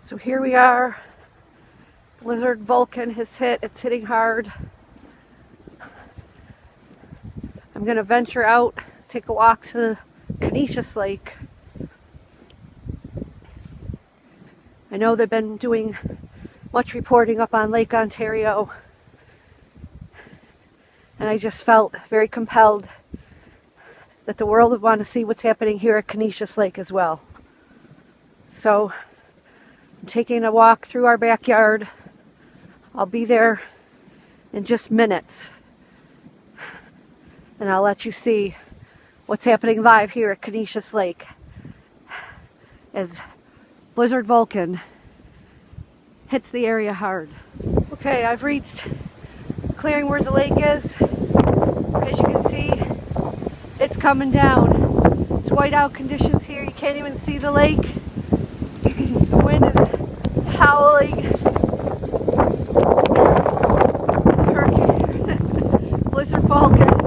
So here we are. Blizzard Vulcan has hit. It's hitting hard. I'm going to venture out, take a walk to Conesus Lake. I know they've been doing much reporting up on Lake Ontario, and I just felt very compelled that the world would want to see what's happening here at Conesus Lake as well. So I'm taking a walk through our backyard. I'll be there in just minutes, and I'll let you see what's happening live here at Conesus Lake as Blizzard Vulcan hits the area hard. Okay, I've reached the clearing where the lake is. As you can see, it's coming down. It's whiteout conditions here. You can't even see the lake. The wind is howling. Hurricane Blizzard Vulcan